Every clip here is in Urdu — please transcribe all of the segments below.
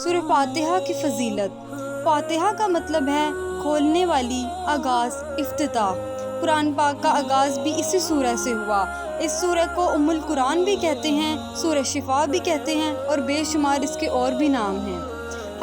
سورہ فاتحہ کی فضیلت۔ فاتحہ کا مطلب ہے کھولنے والی، آغاز، افتتاح۔ قرآن پاک کا آغاز بھی اسی سورہ سے ہوا۔ اس سورہ کو ام القرآن بھی کہتے ہیں، سورہ شفا بھی کہتے ہیں، اور بے شمار اس کے اور بھی نام ہیں۔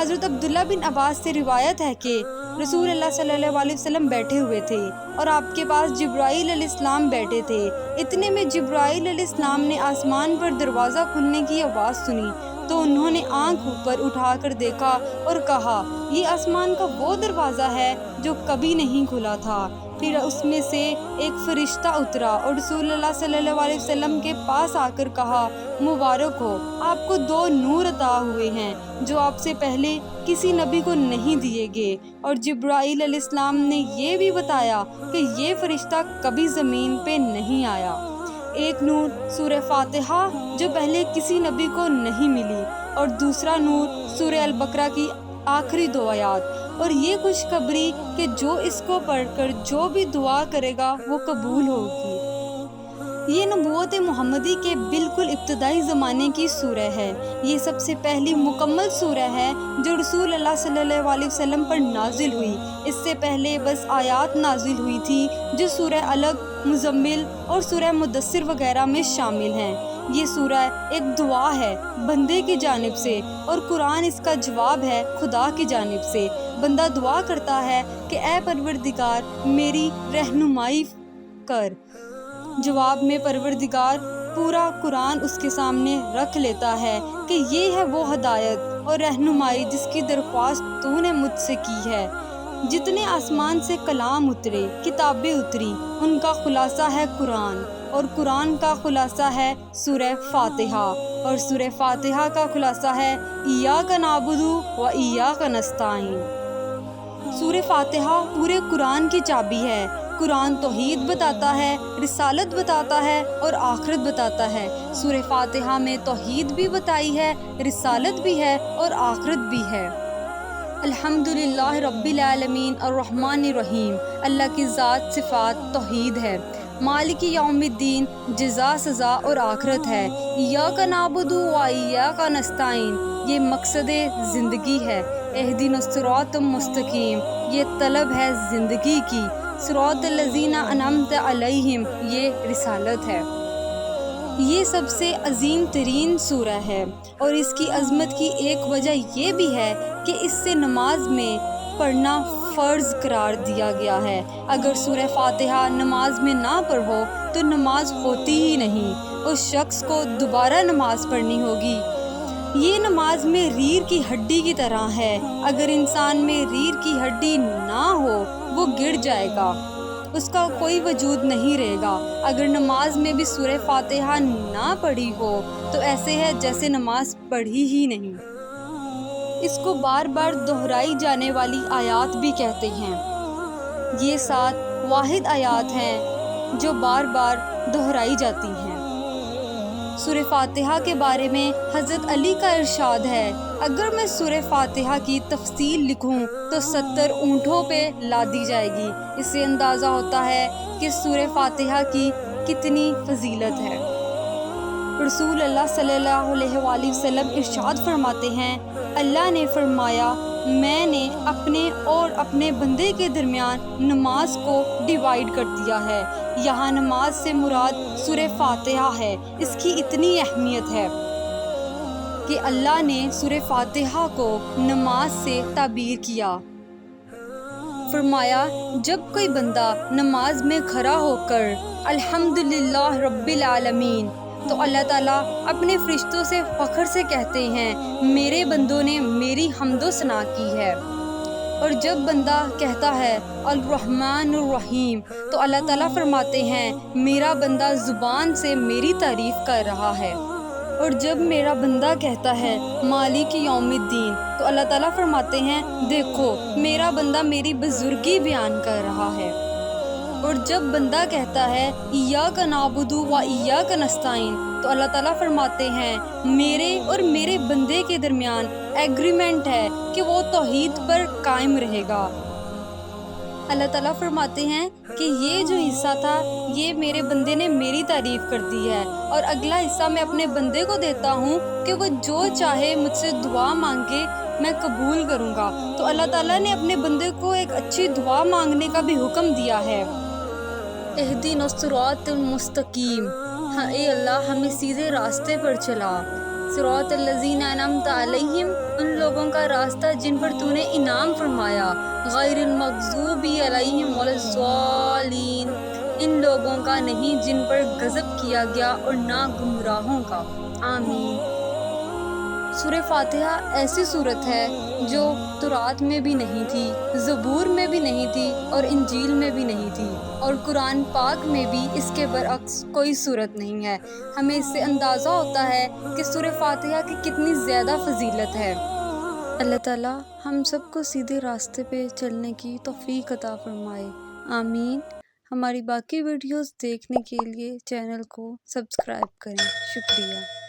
حضرت عبداللہ بن عباس سے روایت ہے کہ رسول اللہ صلی اللہ علیہ وسلم بیٹھے ہوئے تھے اور آپ کے پاس جبرائیل علیہ السلام بیٹھے تھے۔ اتنے میں جبرائیل علیہ السلام نے آسمان پر دروازہ کھلنے کی آواز سنی تو انہوں نے آنکھ اوپر اٹھا کر دیکھا اور کہا، یہ آسمان کا وہ دروازہ ہے جو کبھی نہیں کھلا تھا۔ پھر اس میں سے ایک فرشتہ اترا اور رسول اللہ صلی اللہ علیہ وسلم کے پاس آ کر کہا، مبارک ہو، آپ کو 2 نور عطا ہوئے ہیں جو آپ سے پہلے کسی نبی کو نہیں دیے گئے۔ اور جبرائیل علیہ السلام نے یہ بھی بتایا کہ یہ فرشتہ کبھی زمین پہ نہیں آیا۔ ایک نور سورہ فاتحہ جو پہلے کسی نبی کو نہیں ملی، اور دوسرا نور سورہ البقرہ کی آخری 2 آیات، اور یہ خوشخبری کہ جو اس کو پڑھ کر جو بھی دعا کرے گا وہ قبول ہوگی۔ یہ نبوت محمدی کے بالکل ابتدائی زمانے کی سورہ ہے۔ یہ سب سے پہلی مکمل سورہ ہے جو رسول اللہ صلی اللہ علیہ وسلم پر نازل ہوئی۔ اس سے پہلے بس آیات نازل ہوئی تھی جو سورہ علق، مزمل اور سورہ مدثر وغیرہ میں شامل ہیں۔ یہ سورہ ایک دعا ہے بندے کی جانب سے، اور قرآن اس کا جواب ہے خدا کی جانب سے۔ بندہ دعا کرتا ہے کہ اے پروردگار میری رہنمائی کر۔ جواب میں پروردگار پورا قرآن اس کے سامنے رکھ لیتا ہے کہ یہ ہے وہ ہدایت اور رہنمائی جس کی درخواست تو نے مجھ سے کی ہے۔ جتنے آسمان سے کلام اترے، کتابیں اتری، ان کا خلاصہ ہے قرآن، اور قرآن کا خلاصہ ہے سورہ فاتحہ، اور سورہ فاتحہ کا خلاصہ ہے ایاک نعبد و ایاک نستعین۔ سورہ فاتحہ پورے قرآن کی چابی ہے۔ قرآن توحید بتاتا ہے، رسالت بتاتا ہے اور آخرت بتاتا ہے۔ سورہ فاتحہ میں توحید بھی بتائی ہے، رسالت بھی ہے اور آخرت بھی ہے۔ الحمدللہ رب العالمین الرحمن الرحیم، اللہ کی ذات صفات توحید ہے۔ مالک یوم الدین جزا سزا اور آخرت ہے۔ ایاک نعبد و ایاک نستعین، یہ مقصد زندگی ہے۔ اہدنا الصراط المستقیم، یہ طلب ہے زندگی کی۔ صراط الذین انعمت علیہم، یہ رسالت ہے۔ یہ سب سے عظیم ترین سورہ ہے، اور اس کی عظمت کی ایک وجہ یہ بھی ہے کہ اس سے نماز میں پڑھنا فرض قرار دیا گیا ہے۔ اگر سورہ فاتحہ نماز میں نہ پڑھو تو نماز ہوتی ہی نہیں، اس شخص کو دوبارہ نماز پڑھنی ہوگی۔ یہ نماز میں ریڑھ کی ہڈی کی طرح ہے۔ اگر انسان میں ریڑھ کی ہڈی نہ ہو وہ گر جائے گا، اس کا کوئی وجود نہیں رہے گا۔ اگر نماز میں بھی سورہ فاتحہ نہ پڑھی ہو تو ایسے ہے جیسے نماز پڑھی ہی نہیں۔ اس کو بار بار دہرائی جانے والی آیات بھی کہتے ہیں۔ یہ 7 واحد آیات ہیں جو بار بار دہرائی جاتی ہیں۔ سورہ فاتحہ کے بارے میں حضرت علی کا ارشاد ہے، اگر میں سورہ فاتحہ کی تفصیل لکھوں تو 70 اونٹوں پہ لادی جائے گی۔ اس سے اندازہ ہوتا ہے کہ سورہ فاتحہ کی کتنی فضیلت ہے۔ رسول اللہ صلی اللہ علیہ وآلہ وسلم ارشاد فرماتے ہیں، اللہ نے فرمایا، میں نے اپنے اور اپنے بندے کے درمیان نماز کو ڈیوائیڈ کر دیا ہے۔ یہاں نماز سے مراد سورہ فاتحہ ہے۔ اس کی اتنی اہمیت ہے کہ اللہ نے سورہ فاتحہ کو نماز سے تعبیر کیا۔ فرمایا، جب کوئی بندہ نماز میں کھڑا ہو کر الحمدللہ رب العالمین، تو اللہ تعالیٰ اپنے فرشتوں سے فخر سے کہتے ہیں، میرے بندوں نے میری حمد و ثنا کی ہے۔ اور جب بندہ کہتا ہے الرحمن الرحیم تو اللہ تعالیٰ فرماتے ہیں، میرا بندہ زبان سے میری تعریف کر رہا ہے۔ اور جب میرا بندہ کہتا ہے مالک یوم الدین تو اللہ تعالیٰ فرماتے ہیں، دیکھو میرا بندہ میری بزرگی بیان کر رہا ہے۔ اور جب بندہ کہتا ہے ایاک نعبد و ایاک نستعین تو اللہ تعالیٰ فرماتے ہیں، میرے اور میرے بندے کے درمیان ایگریمنٹ ہے کہ وہ توحید پر قائم رہے گا۔ اللہ تعالیٰ فرماتے ہیں کہ یہ جو حصہ تھا یہ میرے بندے نے میری تعریف کر دی ہے، اور اگلا حصہ میں اپنے بندے کو دیتا ہوں کہ وہ جو چاہے مجھ سے دعا مانگے میں قبول کروں گا۔ تو اللہ تعالیٰ نے اپنے بندے کو ایک اچھی دعا مانگنے کا بھی حکم دیا ہے، اہدنا الصراط المستقیم، ہاں اے اللہ ہمیں سیدھے راستے پر چلا، صراط الذین انعمت علیہم، ان لوگوں کا راستہ جن پر تو نے انعام فرمایا، غیر المغضوب علیہم ولا الضالین، ان لوگوں کا نہیں جن پر غضب کیا گیا اور نہ گمراہوں کا، آمین۔ سورہ فاتحہ ایسی سورت ہے جو تورات میں بھی نہیں تھی، زبور میں بھی نہیں تھی اور انجیل میں بھی نہیں تھی، اور قرآن پاک میں بھی اس کے برعکس کوئی سورت نہیں ہے۔ ہمیں اس سے اندازہ ہوتا ہے کہ سورہ فاتحہ کی کتنی زیادہ فضیلت ہے۔ اللہ تعالیٰ ہم سب کو سیدھے راستے پہ چلنے کی توفیق عطا فرمائے، آمین۔ ہماری باقی ویڈیوز دیکھنے کے لیے چینل کو سبسکرائب کریں، شکریہ۔